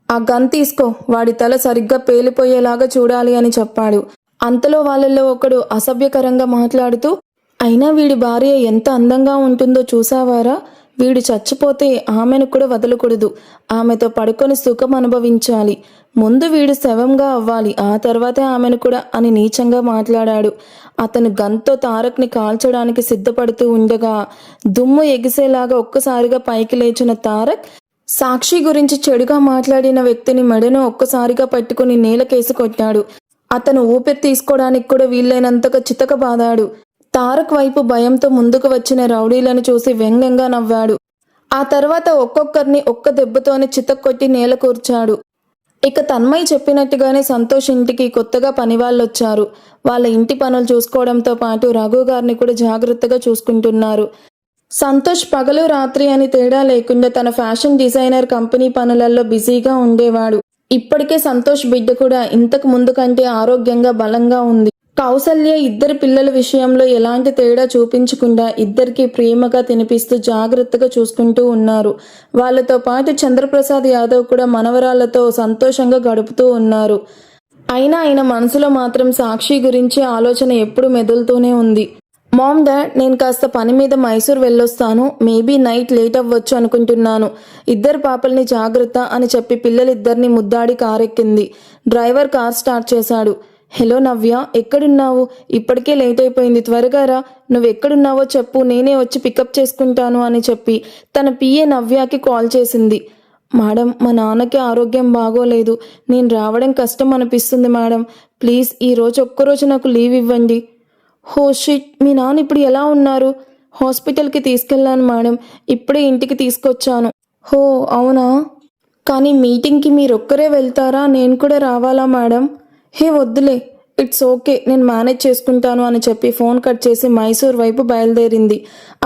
ఆ గన్ తీసుకో, వాడి తల సరిగ్గా పేలిపోయేలాగా చూడాలి అని చెప్పాడు. అంతలో వాళ్ళల్లో ఒకడు అసభ్యకరంగా మాట్లాడుతూ, అయినా వీడి భార్య ఎంత అందంగా ఉంటుందో చూసావారా? వీడు చచ్చిపోతే ఆమెను కూడా వదలకూడదు. ఆమెతో పడుకొని సుఖం అనుభవించాలి. ముందు వీడు శవంగా అవ్వాలి, ఆ తర్వాతే ఆమెను కూడా అని నీచంగా మాట్లాడాడు. అతను గన్తో తారక్ని కాల్చడానికి సిద్ధపడుతూ ఉండగా దుమ్ము ఎగిసేలాగా ఒక్కసారిగా పైకి లేచిన తారక్ సాక్షి గురించి చెడుగా మాట్లాడిన వ్యక్తిని మెడను ఒక్కసారిగా పట్టుకుని నేలకేసి కొట్టాడు. అతను ఊపిరి తీసుకోవడానికి కూడా వీలైనంతగా చితకబాదాడు. తారక్ వైపు భయంతో ముందుకు వచ్చిన రౌడీలను చూసి వ్యంగ్యంగా నవ్వాడు. ఆ తర్వాత ఒక్కొక్కరిని ఒక్క దెబ్బతోనే చితక్కొట్టి నేల కూర్చాడు. ఇక తన్మయ్ చెప్పినట్టుగానే సంతోష్ ఇంటికి కొత్తగా పనివాళ్ళొచ్చారు. వాళ్ళ ఇంటి పనులు చూసుకోవడంతో పాటు రఘు గారిని కూడా జాగ్రత్తగా చూసుకుంటున్నారు. సంతోష్ పగలు రాత్రి అని తేడా లేకుండా తన ఫ్యాషన్ డిజైనర్ కంపెనీ పనులలో బిజీగా ఉండేవాడు. ఇప్పటికే సంతోష్ బిడ్డ కూడా ఇంతకు ముందు కంటే ఆరోగ్యంగా బలంగా ఉంది. కౌసల్య ఇద్దరు పిల్లల విషయంలో ఎలాంటి తేడా చూపించకుండా ఇద్దరికి ప్రేమగా తినిపిస్తూ జాగ్రత్తగా చూసుకుంటూ ఉన్నారు. వాళ్ళతో పాటు చంద్రప్రసాద్ యాదవ్ కూడా మనవరాళ్లతో సంతోషంగా గడుపుతూ ఉన్నారు. అయినా ఆయన మనసులో మాత్రం సాక్షి గురించి ఆలోచన ఎప్పుడు మెదులుతూనే ఉంది. మామ్ డాడ్, నేను కాస్త పని మీద మైసూర్ వెళ్ళొస్తాను, మేబీ నైట్ లేట్ అవ్వచ్చు అనుకుంటున్నాను. ఇద్దరు పాపల్ని జాగ్రత్త అని చెప్పి పిల్లలిద్దరిని ముద్దాడి కారెక్కింది. డ్రైవర్ కార్ స్టార్ట్ చేశాడు. హలో నవ్య, ఎక్కడున్నావు? ఇప్పటికే లేట్ అయిపోయింది, త్వరగా రా. నువ్వెక్కడున్నావో చెప్పు, నేనే వచ్చి పికప్ చేసుకుంటాను అని చెప్పి తన పిఏ నవ్యకి కాల్ చేసింది. మేడం, మా నాన్నకి ఆరోగ్యం బాగోలేదు, నేను రావడం కష్టం అనిపిస్తుంది మేడం. ప్లీజ్ ఈరోజు ఒక్కరోజు నాకు లీవ్ ఇవ్వండి. హో షిట్, మీ నాన్న ఇప్పుడు ఎలా ఉన్నారు? హాస్పిటల్కి తీసుకెళ్ళాను మేడం, ఇప్పుడే ఇంటికి తీసుకొచ్చాను. హో అవునా? కానీ మీటింగ్కి మీరొక్కరే వెళ్తారా, నేను కూడా రావాలా మేడం? హే వద్దులే, ఇట్స్ ఓకే, నేను మేనేజ్ చేసుకుంటాను అని చెప్పి ఫోన్ కట్ చేసి మైసూర్ వైపు బయలుదేరింది.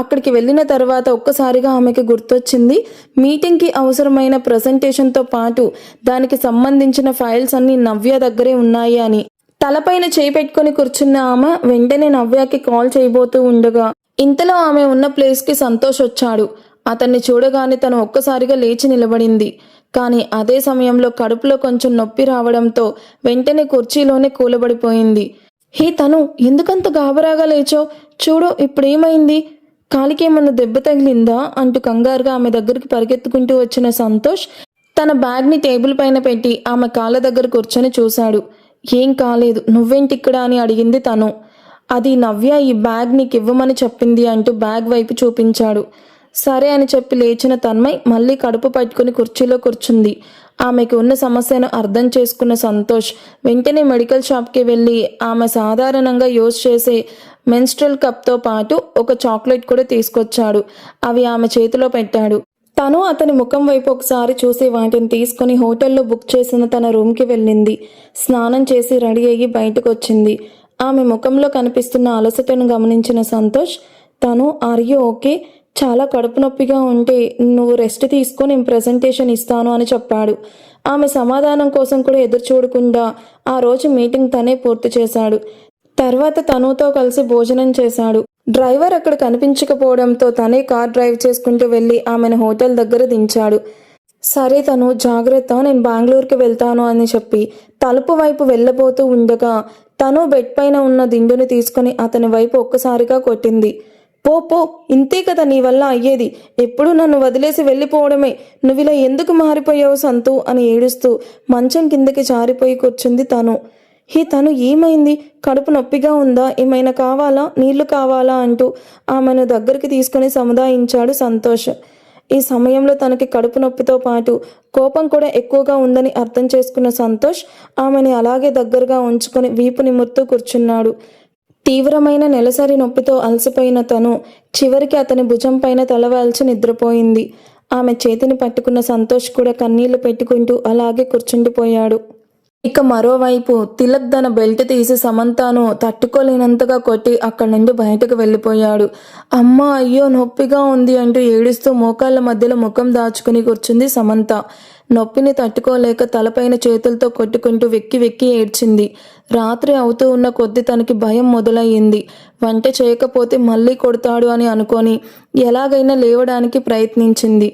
అక్కడికి వెళ్ళిన తర్వాత ఒక్కసారిగా ఆమెకి గుర్తొచ్చింది మీటింగ్కి అవసరమైన ప్రజెంటేషన్తో పాటు దానికి సంబంధించిన ఫైల్స్ అన్నీ నవ్య దగ్గరే ఉన్నాయి అని. తలపైన చేయి పెట్టుకుని కూర్చున్న ఆమె వెంటనే నవ్యకి కాల్ చేయబోతూ ఉండగా ఇంతలో ఆమె ఉన్న ప్లేస్కి సంతోష్ వచ్చాడు. అతన్ని చూడగానే తను ఒక్కసారిగా లేచి నిలబడింది. కానీ అదే సమయంలో కడుపులో కొంచెం నొప్పి రావడంతో వెంటనే కుర్చీలోనే కూలబడిపోయింది. హే తను, ఎందుకంత గాబరాగా లేచో? చూడు ఇప్పుడేమైంది? కాలికేమన్నా దెబ్బ తగిలిందా అంటూ కంగారుగా ఆమె దగ్గరికి పరిగెత్తుకుంటూ వచ్చిన సంతోష్ తన బ్యాగ్ని టేబుల్ పైన పెట్టి ఆమె కాళ్ళ దగ్గర కూర్చొని చూశాడు. ఏం కాలేదు, నువ్వేంటిక్కడ అని అడిగింది తను. అది నవ్య ఈ బ్యాగ్ నీకు ఇవ్వమని చెప్పింది అంటూ బ్యాగ్ వైపు చూపించాడు. సరే అని చెప్పి లేచిన తన్మయ్ మళ్ళీ కడుపు పట్టుకుని కుర్చీలో కూర్చుంది. ఆమెకు ఉన్న సమస్యను అర్థం చేసుకున్న సంతోష్ వెంటనే మెడికల్ షాప్కి వెళ్ళి ఆమె సాధారణంగా యూజ్ చేసే మెన్స్ట్రల్ కప్తో పాటు ఒక చాక్లెట్ కూడా తీసుకొచ్చాడు. అవి ఆమె చేతిలో పెట్టాడు. తను అతని ముఖం వైపు ఒకసారి చూసి వాటిని తీసుకుని హోటల్లో బుక్ చేసిన తన రూమ్కి వెళ్ళింది. స్నానం చేసి రెడీ అయ్యి బయటకు వచ్చింది. ఆమె ముఖంలో కనిపిస్తున్న అలసటను గమనించిన సంతోష్ తను ఆర్ యూ ఓకే, చాలా కడుపు నొప్పిగా ఉంటే నువ్వు రెస్ట్ తీసుకో, నేను ప్రెజెంటేషన్ ఇస్తాను అని చెప్పాడు. ఆమె సమాధానం కోసం కూడా ఎదురు చూడకుండా ఆ రోజు మీటింగ్ తనే పూర్తి చేశాడు. తర్వాత తనుతో కలిసి భోజనం చేశాడు. డ్రైవర్ అక్కడ కనిపించకపోవడంతో తనే కార్ డ్రైవ్ చేసుకుంటూ వెళ్ళి ఆమెను హోటల్ దగ్గర దించాడు. సరే తను జాగ్రత్త, నేను బెంగళూరుకి వెళ్తాను అని చెప్పి తలుపు వైపు వెళ్ళబోతూ ఉండగా తను బెడ్ పైన ఉన్న దిండుని తీసుకుని అతని వైపు ఒక్కసారిగా కొట్టింది. పో పో, ఇంతే కదా నీ వల్ల అయ్యేది, ఎప్పుడు నన్ను వదిలేసి వెళ్ళిపోవడమే, నువ్విలా ఎందుకు మారిపోయావు సంతు అని ఏడుస్తూ మంచం కిందకి జారిపోయి కూర్చుంది తను. హే తను, ఏమైంది? కడుపు నొప్పిగా ఉందా? ఏమైనా కావాలా? నీళ్లు కావాలా అంటూ ఆమెను దగ్గరికి తీసుకుని సముదాయించాడు సంతోష్. ఈ సమయంలో తనకి కడుపు నొప్పితో పాటు కోపం కూడా ఎక్కువగా ఉందని అర్థం చేసుకున్న సంతోష్ ఆమెని అలాగే దగ్గరగా ఉంచుకొని వీపు నిమురుతూ కూర్చున్నాడు. తీవ్రమైన నెలసరి నొప్పితో అలసిపోయిన తను చివరికి అతని భుజం పైన తలవాల్చి నిద్రపోయింది. ఆమె చేతిని పట్టుకున్న సంతోష్ కూడా కన్నీళ్లు పెట్టుకుంటూ అలాగే కూర్చుండిపోయాడు. ఇక మరోవైపు తిలక్ తన బెల్ట్ తీసి సమంతను తట్టుకోలేనంతగా కొట్టి అక్కడి నుండి బయటకు వెళ్ళిపోయాడు. అమ్మ అయ్యో నొప్పిగా ఉంది అంటూ ఏడుస్తూ మోకాళ్ళ మధ్యలో ముఖం దాచుకుని కూర్చుంది సమంత. నొప్పిని తట్టుకోలేక తలపైన చేతులతో కొట్టుకుంటూ వెక్కి వెక్కి ఏడ్చింది. రాత్రి అవుతూ ఉన్న కొద్దీ తనకి భయం మొదలయ్యింది. వంట చేయకపోతే మళ్ళీ కొడతాడు అని అనుకొని ఎలాగైనా లేవడానికి ప్రయత్నించింది.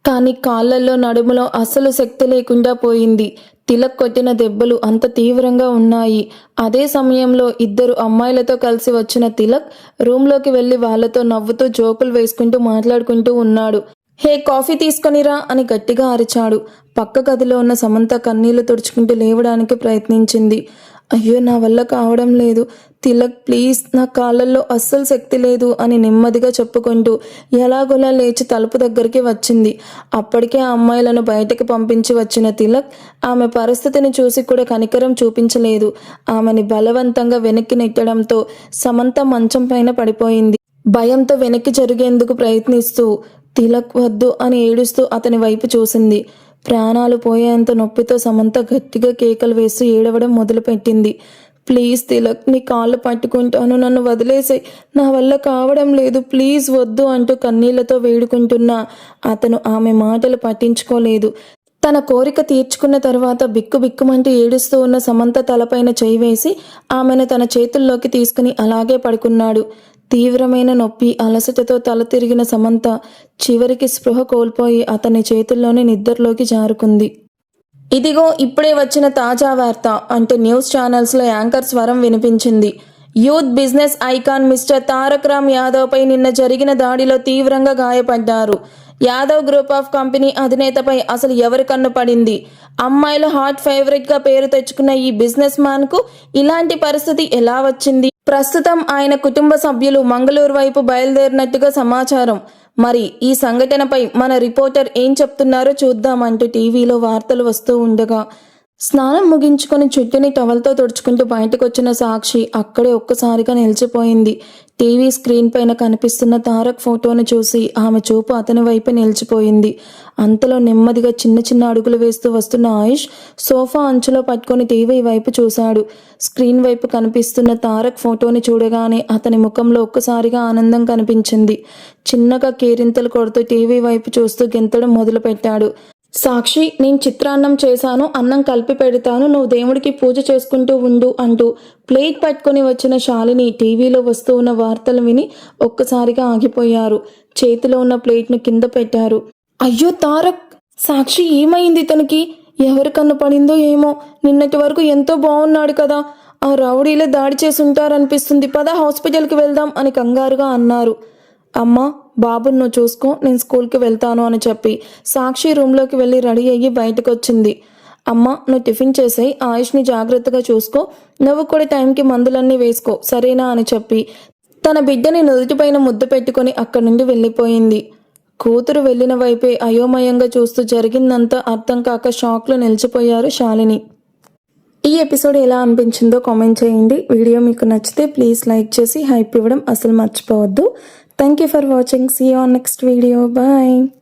కానీ కాళ్ళల్లో నడుములో అస్సలు శక్తి లేకుండా పోయింది. తిలక్ కొట్టిన దెబ్బలు అంత తీవ్రంగా ఉన్నాయి. అదే సమయంలో ఇద్దరు అమ్మాయిలతో కలిసి వచ్చిన తిలక్ రూమ్లోకి వెళ్ళి వాళ్ళతో నవ్వుతూ జోకులు వేసుకుంటూ మాట్లాడుకుంటూ ఉన్నాడు. హే కాఫీ తీసుకొనిరా అని గట్టిగా అరిచాడు. పక్క గదిలో ఉన్న సమంత కన్నీళ్లు తుడుచుకుంటూ లేవడానికి ప్రయత్నించింది. అయ్యో నా వల్ల కావడం లేదు తిలక్, ప్లీజ్, నా కాళ్ళల్లో అస్సలు శక్తి లేదు అని నెమ్మదిగా చెప్పుకుంటూ ఎలాగోలా లేచి తలుపు దగ్గరికి వచ్చింది. అప్పటికే ఆ అమ్మాయిలను బయటకు పంపించి వచ్చిన తిలక్ ఆమె పరిస్థితిని చూసి కూడా కనికరం చూపించలేదు. ఆమెని బలవంతంగా వెనక్కి నెట్టడంతో సమంత మంచం పైన పడిపోయింది. భయంతో వెనక్కి జరిగేందుకు ప్రయత్నిస్తూ తిలక్ వద్దు అని ఏడుస్తూ అతని వైపు చూసింది. ప్రాణాలు పోయేంత నొప్పితో సమంత గట్టిగా కేకలు వేస్తూ ఏడవడం మొదలుపెట్టింది. ప్లీజ్ తిలక్, నీ కాళ్ళు పట్టుకుంటాను, నన్ను వదిలేసే, నా వల్ల కావడం లేదు, ప్లీజ్ వద్దు అంటూ కన్నీళ్లతో వేడుకుంటున్నా అతను ఆమె మాటలు పట్టించుకోలేదు. తన కోరిక తీర్చుకున్న తర్వాత బిక్కు బిక్కుమంటూ ఏడుస్తూ ఉన్న సమంత తలపైన చేయి వేసి ఆమెను తన చేతుల్లోకి తీసుకుని అలాగే పడుకున్నాడు. తీవ్రమైన నొప్పి, అలసటతో తల తిరిగిన సమంత చివరికి స్పృహ కోల్పోయి అతని చేతుల్లోనే నిద్రలోకి జారుకుంది. ఇదిగో ఇప్పుడే వచ్చిన తాజా వార్త అంటూ న్యూస్ ఛానల్స్లో యాంకర్ స్వరం వినిపించింది. Youth business icon mister Tarak Ram యాదవ్పై నిన్న జరిగిన దాడిలో తీవ్రంగా గాయపడ్డారు. యాదవ్ గ్రూప్ ఆఫ్ కంపెనీ అధినేతపై అసలు ఎవరి కన్ను పడింది? అమ్మాయిల హాట్ ఫేవరెట్గా పేరు తెచ్చుకున్న ఈ బిజినెస్ మ్యాన్కు ఇలాంటి పరిస్థితి ఎలా వచ్చింది? ప్రస్తుతం ఆయన కుటుంబ సభ్యులు మంగళూరు వైపు బయలుదేరినట్టుగా సమాచారం. మరి ఈ సంఘటనపై మన రిపోర్టర్ ఏం చెప్తున్నారో చూద్దామంటూ టీవీలో వార్తలు వస్తూ ఉండగా స్నానం ముగించుకొని చుట్టూని టవల్తో తుడుచుకుంటూ బయటకు వచ్చిన సాక్షి అక్కడే ఒక్కసారిగా నిలిచిపోయింది. టీవీ స్క్రీన్ పైన కనిపిస్తున్న తారక్ ఫోటోను చూసి ఆమె చూపు అతని వైపే నిలిచిపోయింది. అంతలో నెమ్మదిగా చిన్న చిన్న అడుగులు వేస్తూ వస్తున్న ఆయుష్ సోఫా అంచులో పట్టుకొని టీవీ వైపు చూశాడు. స్క్రీన్ వైపు కనిపిస్తున్న తారక్ ఫోటోని చూడగానే అతని ముఖంలో ఒక్కసారిగా ఆనందం కనిపించింది. చిన్నగా కేరింతలు కొడుతూ టీవీ వైపు చూస్తూ గెంతడం మొదలుపెట్టాడు. సాక్షి, నేను చిత్రాన్నం చేశాను, అన్నం కలిపి పెడతాను, నువ్వు దేవుడికి పూజ చేసుకుంటూ ఉండు అంటూ ప్లేట్ పట్టుకొని వచ్చిన శాలిని టీవీలో వస్తూ ఉన్న వార్తలు విని ఒక్కసారిగా ఆగిపోయారు. చేతిలో ఉన్న ప్లేట్ను కింద పెట్టారు. అయ్యో తారక్! సాక్షి, ఏమైంది ఇతనికి? ఎవరి కన్ను పడిందో ఏమో. నిన్నటి వరకు ఎంతో బాగున్నాడు కదా. ఆ రౌడీలే దాడి చేసి ఉంటారనిపిస్తుంది. పద హాస్పిటల్కి వెళ్దాం అని కంగారుగా అన్నారు. అమ్మా, బాబుని నువ్వు చూసుకో, నేను స్కూల్కి వెళ్తాను అని చెప్పి సాక్షి రూమ్లోకి వెళ్ళి రెడీ అయ్యి బయటకు వచ్చింది. అమ్మ, నువ్వు టిఫిన్ చేసాయి, ఆయుష్ని జాగ్రత్తగా చూసుకో, నువ్వు కూడా టైంకి మందులన్నీ వేసుకో, సరేనా అని చెప్పి తన బిడ్డని నుదుటిపైన ముద్దు పెట్టుకొని అక్కడి నుండి వెళ్ళిపోయింది. కూతురు వెళ్ళిన వైపే అయోమయంగా చూస్తూ జరిగిందంతా అర్థం కాక షాక్లో నిలిచిపోయారు శాలిని. ఈ ఎపిసోడ్ ఎలా అనిపించిందో కామెంట్ చేయండి. వీడియో మీకు నచ్చితే ప్లీజ్ లైక్ చేసి హైప్ ఇవ్వడం అసలు మర్చిపోవద్దు. Thank you for watching. See you on next video. Bye.